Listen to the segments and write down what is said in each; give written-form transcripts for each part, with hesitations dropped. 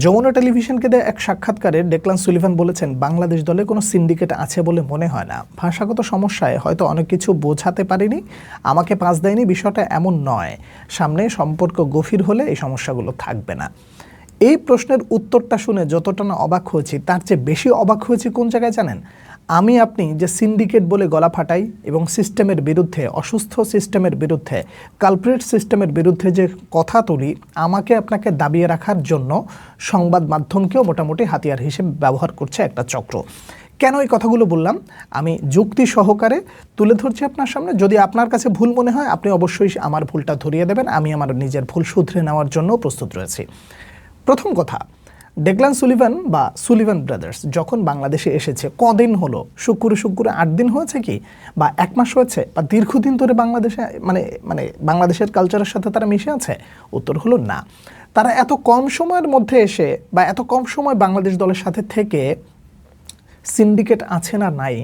যমুনা টেলিভিশনকে দেয়া এক সাক্ষাৎকারে ডেকলান সুলিভান বলেছেন, বাংলাদেশ দলে কোনো সিন্ডিকেট আছে বলে মনে হয় না। ভাষাগত সমস্যায় হয়তো অনেক কিছু বোঝাতে পারিনি, আমাকে পাস দেয়নি, বিষয়টা এমন নয়। সামনে সম্পর্ক গভীর হলে এই সমস্যাগুলো থাকবে না। এই প্রশ্নের উত্তরটা শুনে যতটা না অবাক হয়েছি, তার চেয়ে বেশি অবাক হয়েছি কোন জায়গায় জানেন? আমি আপনি যে সিন্ডিকেট বলে গলা ফাটাই এবং সিস্টেমের বিরুদ্ধে, অসুস্থ সিস্টেমের বিরুদ্ধে, কালপ্রিট সিস্টেমের বিরুদ্ধে যে কথা তুলি, আমাকে আপনাকে দাবিয়ে রাখার জন্য সংবাদ মাধ্যমকেও মোটামুটি হাতিয়ার হিসেবে ব্যবহার করছে একটা চক্র। কেন এই কথাগুলো বললাম আমি যুক্তি সহকারে তুলে ধরছি আপনার সামনে। যদি আপনার কাছে ভুল মনে হয়, আপনি অবশ্যই আমার ভুলটা ধরিয়ে দেবেন। আমি আমার নিজের ভুল শুধরে নেওয়ার জন্য প্রস্তুত রয়েছি। প্রথম কথা, ডেকলান সুলিভান বা সুলিভান ব্রাদার্স যখন বাংলাদেশে এসেছে কদিন হলো? শুক্রে 8 দিন হয়েছে কি, বা 1 মাস হয়েছে, বা দীর্ঘদিন ধরে বাংলাদেশে মানে মানে বাংলাদেশের কালচারের সাথে তারা মিশে আছে? উত্তর হলো না। তারা এত কম সময়ের মধ্যে এসে বা এত কম সময় বাংলাদেশ দলের সাথে থেকে সিন্ডিকেট আছে না নাই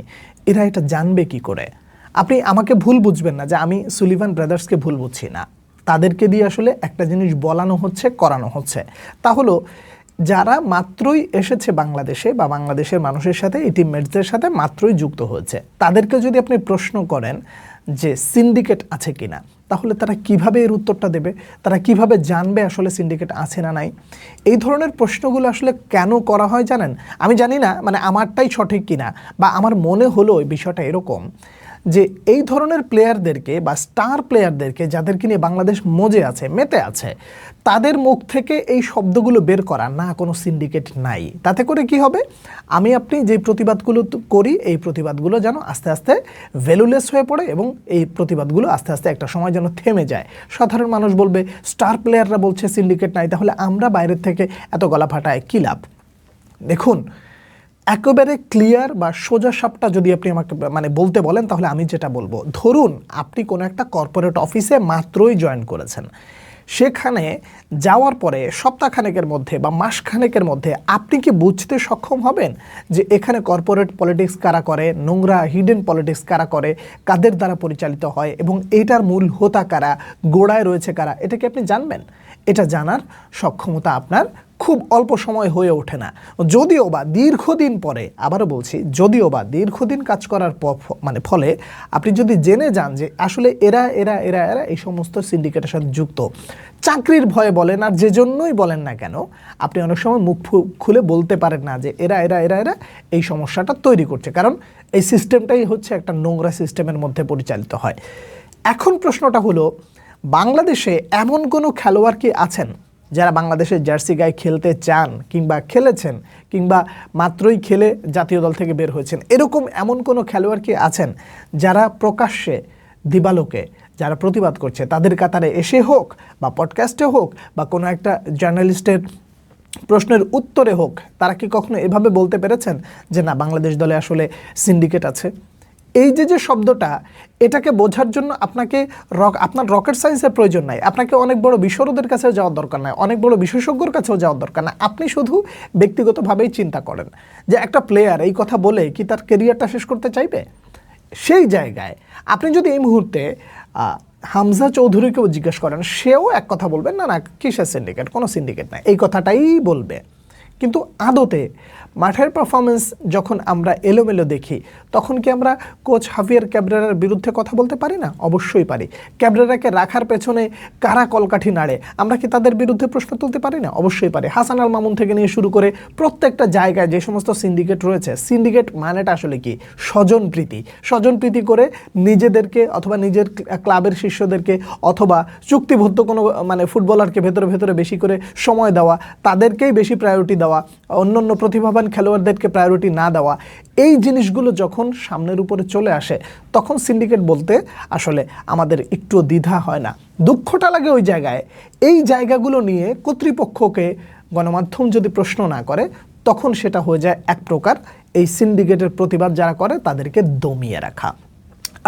এরা এটা জানবে কি করে? আপনি আমাকে ভুল বুঝবেন না যে আমি সুলিভান ব্রাদার্সকে ভুল বুঝছি না। তাদেরকে দিয়ে আসলে একটা জিনিস বলানো হচ্ছে, করানো হচ্ছে। তা হলো, যারা মাত্রই এসেছে বাংলাদেশে বা বাংলাদেশের মানুষের সাথে, এই টিমমেটসদের সাথে মাত্রই যুক্ত হয়েছে, তাদেরকে যদি আপনি প্রশ্ন করেন যে সিন্ডিকেট আছে কিনা, তাহলে তারা কিভাবে এর উত্তরটা দেবে? তারা কিভাবে জানবে আসলে সিন্ডিকেট আছে না নাই? এই ধরনের প্রশ্নগুলো আসলে কেন করা হয় জানেন? আমি জানি না মানে আমারটাই সঠিক কিনা, বা আমার মনে হলো এই বিষয়টা এরকম যে এই ধরনের প্লেয়ারদেরকে বা স্টার প্লেয়ারদেরকে যাদেরকে নিয়ে বাংলাদেশ মজে আছে, মেতে আছে, তাদের মুখ থেকে এই শব্দগুলো বের করা, না কোনো সিন্ডিকেট নাই, তাতে করে কি হবে? আমি আপনি যে প্রতিবাদগুলো করি, এই প্রতিবাদগুলো যেন আস্তে আস্তে ভ্যালুলেস হয়ে পড়ে এবং এই প্রতিবাদগুলো আস্তে আস্তে একটা সময় যেন থেমে যায়। সাধারণ মানুষ বলবে স্টার প্লেয়াররা বলছে সিন্ডিকেট নাই, তাহলে আমরা বাইরের থেকে এত গলা ফাটায় কী লাভ? দেখুন, একেবারে ক্লিয়ার বা সোজা সাপটা যদি আপনি আমাকে মানে বলতে বলেন, তাহলে আমি যেটা বলবো, ধরুন আপনি কোনো একটা কর্পোরেট অফিসে মাত্রই জয়েন করেছেন। সেখানে যাওয়ার পরে সপ্তাহখানেকের মধ্যে বা মাসখানেকের মধ্যে আপনি কি বুঝতে সক্ষম হবেন যে এখানে কর্পোরেট পলিটিক্স কারা করে, নোংরা হিডেন পলিটিক্স কারা করে, কাদের দ্বারা পরিচালিত হয় এবং এইটার মূল হোতা কারা, গোড়ায় রয়েছে কারা? এটা কি আপনি জানবেন? এটা জানার সক্ষমতা আপনার খুব অল্প সময় হয়ে ওঠে না। যদিও বা দীর্ঘদিন পরে, আবারও বলছি, যদিও বা দীর্ঘদিন কাজ করার ফলে আপনি যদি জেনে যান যে আসলে এরা এরা এরা এরা এই সমস্ত সিন্ডিকেটের সাথে যুক্ত, চাকরির ভয়ে বলেন আর যে জন্যই বলেন না কেন, আপনি অনেক সময় মুখ খুলে বলতে পারেন না যে এরা এরা এরা এরা এই সমস্যাটা তৈরি করছে, কারণ এই সিস্টেমটাই হচ্ছে একটা নোংরা সিস্টেমের মধ্যে পরিচালিত হয়। এখন প্রশ্নটা হলো, বাংলাদেশে এমন কোনো খেলোয়াড় কি আছেন যারা বাংলাদেশের জার্সি গায়ে খেলতে চান কিংবা খেলেছেন কিংবা মাত্রই খেলে জাতীয় দল থেকে বের হয়েছেন? এরকম এমন কোনো খেলোয়াড় কি আছেন যারা প্রকাশ্যে দিবালোকে যারা প্রতিবাদ করছে তাদের কাতারে এসে হোক বা পডকাস্টে হোক বা কোনো একটা জার্নালিস্টের প্রশ্নের উত্তরে হোক, তারা কি কখনো এভাবে বলতে পেরেছেন যে না, বাংলাদেশ দলে আসলে সিন্ডিকেট আছে? এই যে শব্দটা, এটাকে বোঝার জন্য আপনার রকেট সায়েন্সের প্রয়োজন নাই, আপনাকে অনেক বড় বিশরদের কাছেও যাওয়ার দরকার নাই, অনেক বড় বিশেষজ্ঞর কাছেও যাওয়ার দরকার না। আপনি শুধু ব্যক্তিগতভাবেই চিন্তা করেন যে একটা প্লেয়ার এই কথা বলে কি তার কেরিয়ারটা শেষ করতে চাইবে? সেই জায়গায় আপনি যদি এই মুহূর্তে হামজা চৌধুরীকেও জিজ্ঞেস করেন, সেও এক কথা বলবে, না না কিসের সিন্ডিকেট, কোনো সিন্ডিকেট নাই, এই কথাটাই বলবে। কিন্তু আদতে মাঠের পারফরমেন্স যখন আমরা এলোমেলো দেখি, তখন কি আমরা কোচ হাভিয়ার ক্যাব্রেরার বিরুদ্ধে কথা বলতে পারি না? অবশ্যই পারি। ক্যাব্রেরাকে রাখার পেছনে কারা কলকাঠি নাড়ে, আমরা কি তাদের বিরুদ্ধে প্রশ্ন তুলতে পারি না? অবশ্যই পারি। হাসান আল মামুন থেকে নিয়ে শুরু করে প্রত্যেকটা জায়গায় যে সমস্ত সিন্ডিকেট রয়েছে, সিন্ডিকেট মানেটা আসলে কি? স্বজনপ্রীতি করে নিজেদেরকে অথবা নিজের ক্লাবের শিষ্যদেরকে অথবা চুক্তিবদ্ধ কোনো ফুটবলারকে ভেতরে ভেতরে বেশি করে সময় দেওয়া, তাদেরকেই বেশি প্রায়োরিটি দেওয়া, অন্যান্য প্রতিভাবান খেলোয়াড়দেরকে প্রায়োরিটি না দেওয়া, এই জিনিসগুলো যখন সামনের উপরে চলে আসে, তখন সিন্ডিকেট বলতে আসলে আমাদের একটু দ্বিধা হয় না। দুঃখটা লাগে ওই জায়গায়, এই জায়গাগুলো নিয়ে কর্তৃপক্ষকে গণমাধ্যম যদি প্রশ্ন না করে, তখন সেটা হয়ে যায় এক প্রকার এই সিন্ডিকেটের প্রতিবাদ যারা করে তাদেরকে দমিয়ে রাখা।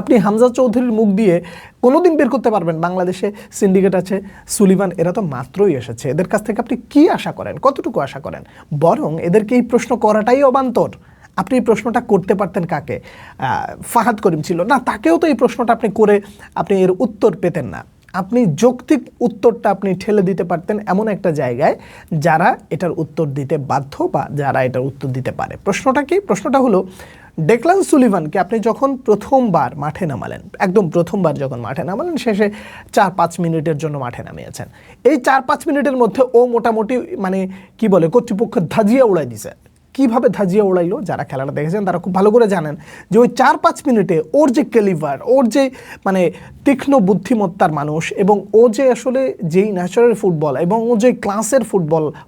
আপনি হামজা চৌধুরীর মুখ দিয়ে কোনোদিন বের করতে পারবেন বাংলাদেশে সিন্ডিকেট আছে? সুলিভান এরা তো মাত্রই এসেছে, এদের কাছ থেকে আপনি কি আশা করেন? কতটুকু আশা করেন? বরং এদেরকে এই প্রশ্ন করাটাই অবান্তর। আপনি এই প্রশ্নটা করতে পারতেন কাকে? ফাহাদ করিম ছিল না, তাকেও তো এই প্রশ্নটা আপনি করে আপনি এর উত্তর পেতেন না। আপনি যৌক্তিক উত্তরটা আপনি ঠেলে দিতে পারতেন এমন একটা জায়গায় যারা এটার উত্তর দিতে বাধ্য বা যারা এটার উত্তর দিতে পারে। প্রশ্নটা কি? প্রশ্নটা হলো ডেকলান সুলিভানকে আপনি যখন প্রথমবার মাঠে নামালেন, একদম প্রথমবার যখন মাঠে নামালেন, শেষে 4-5 মিনিটের জন্য মাঠে নামিয়েছেন। এই 4-5 মিনিটের মধ্যে ও মোটামুটি মানে কি বলে কর্তৃপক্ষ ধাজিয়া উড়াই দিছে। কিভাবে ধাজিয়া উড়াইলো? যারা খেলাটা দেখেছেন তারা খুব ভালো করে জানেন যে ওই 4-5 মিনিটে ওর যে ক্যালিভার, ওর যে মানে তীক্ষ্ণ বুদ্ধিমত্তার মানুষ, এবং ও যে আসলে যেই ন্যাচারাল ফুটবল এবং ও যে ক্লাসের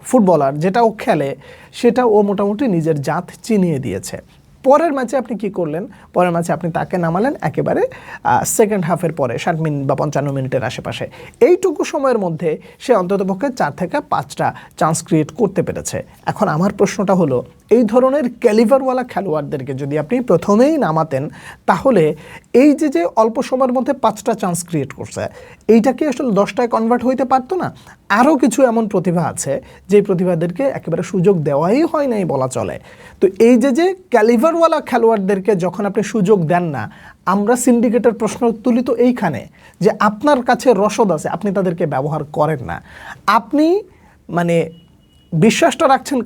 ফুটবলার যেটা ও খেলে, সেটা ও মোটামুটি নিজের জাত চিনিয়ে দিয়েছে। পরের ম্যাচে আপনি কি করলেন? পরের ম্যাচে আপনি তাকে নামালেন একেবারে সেকেন্ড হাফের পরে 60 মিনিট বা 55 মিনিটের আশেপাশে। এইটুকু সময়ের মধ্যে সে অন্ততপক্ষে 4 থেকে 5টা চান্স ক্রিয়েট করতে পেরেছে। এখন আমার প্রশ্নটা হলো, এই ধরনের ক্যালিভারওয়ালা খেলোয়াড়দেরকে যদি আপনি প্রথমেই নামাতেন, তাহলে এই যে অল্প সময়ের মধ্যে 5টা চান্স ক্রিয়েট করছে, এইটাকে আসলে 10টায় কনভার্ট হইতে পারতো না? আরও কিছু এমন প্রতিভা আছে যে প্রতিভাদেরকে একেবারে সুযোগ দেওয়াই হয় নাই বলা চলে। তো এই যে ক্যালিভারওয়ালা খেলোয়াড়দেরকে যখন আপনি সুযোগ দেন না, আমরা সিন্ডিকেটের প্রশ্ন তুলি তো এইখানে যে আপনার কাছে রসদ আছে, আপনি তাদেরকে ব্যবহার করেন না। আপনি মানে বিশ্বাসটা রাখছেন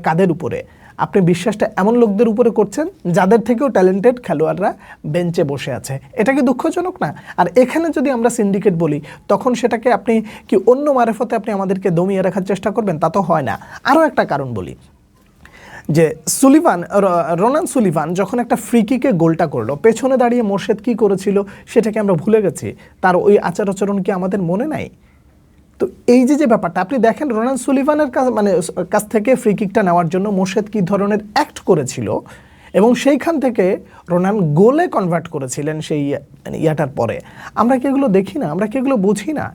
কাদের উপরে? আপনি বিশ্বাসটা এমন লোকদের উপরে করছেন যাদের থেকেও ট্যালেন্টেড খেলোয়াড়রা বেঞ্চে বসে আছে। এটা কি দুঃখজনক না? আর এখানে যদি আমরা সিন্ডিকেট বলি, তখন সেটাকে আপনি কি অন্য মারেফতে আপনি আমাদেরকে দমিয়ে রাখার চেষ্টা করবেন? তা তো হয় না। আরও একটা কারণ বলি, যে রোনান সুলিভান যখন একটা ফ্রি কিকে গোলটা করলো, পেছনে দাঁড়িয়ে মোর্শেদ কী করেছিল সেটাকে আমরা ভুলে গেছি। তার ওই আচার আচরণ কি আমাদের মনে নাই? তো এই যে ব্যাপারটা আপনি দেখেন, রোনান সুলিভানের কাছ থেকে ফ্রি কিকটা নেওয়ার জন্য মোর্শেদ কী ধরনের অ্যাক্ট করেছিল, এবং সেইখান থেকে রোনান গোলে কনভার্ট করেছিলেন সেই ইয়াটার পরে। আমরা কি এগুলো দেখি না? আমরা কি এগুলো বুঝি না?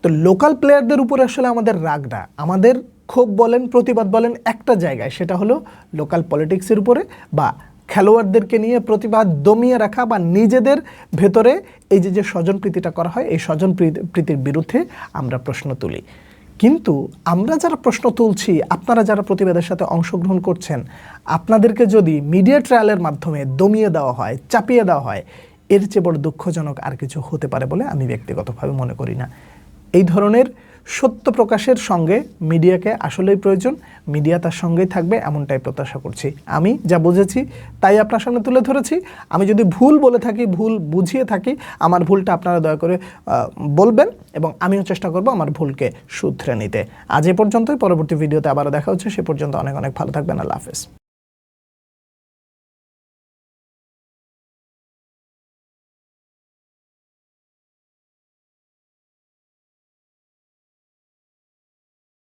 তো লোকাল প্লেয়ারদের উপরে আসলে আমাদের রাগটা, আমাদের ক্ষোভ বলেন, প্রতিবাদ বলেন, একটা জায়গায়, সেটা হলো লোকাল পলিটিক্সের উপরে, বা খেলোয়াড়দেরকে নিয়ে প্রতিবাদ দমিয়ে রাখা, বা নিজেদের ভেতরে এই যে স্বজনপ্রীতিটা করা হয়, এই স্বজনপ্রীতির বিরুদ্ধে আমরা প্রশ্ন তুলি। কিন্তু আমরা যারা প্রশ্ন তুলছি, আপনারা যারা প্রতিবাদের সাথে অংশগ্রহণ করছেন, আপনাদেরকে যদি মিডিয়া ট্রায়ালের মাধ্যমে দমিয়ে দেওয়া হয়, চাপিয়ে দেওয়া হয়, এর চেয়ে বড় দুঃখজনক আর কিছু হতে পারে বলে আমি ব্যক্তিগতভাবে মনে করি না। এই ধরনের সত্য প্রকাশের সঙ্গে মিডিয়াকে আসলেই প্রয়োজন, মিডিয়া তার সঙ্গেই থাকবে এমনটাই প্রত্যাশা করছি। আমি যা বুঝেছি তাই আপনার সামনে তুলে ধরেছি। আমি যদি ভুল বলে থাকি, ভুল বুঝিয়ে থাকি, আমার ভুলটা আপনারা দয়া করে বলবেন, এবং আমিও চেষ্টা করব আমার ভুলকে শুধরে নিতে। আজ এ পর্যন্তই। পরবর্তী ভিডিওতে আবারও দেখা হচ্ছে। সে পর্যন্ত অনেক অনেক ভালো থাকবেন। আল্লাহ হাফেজ।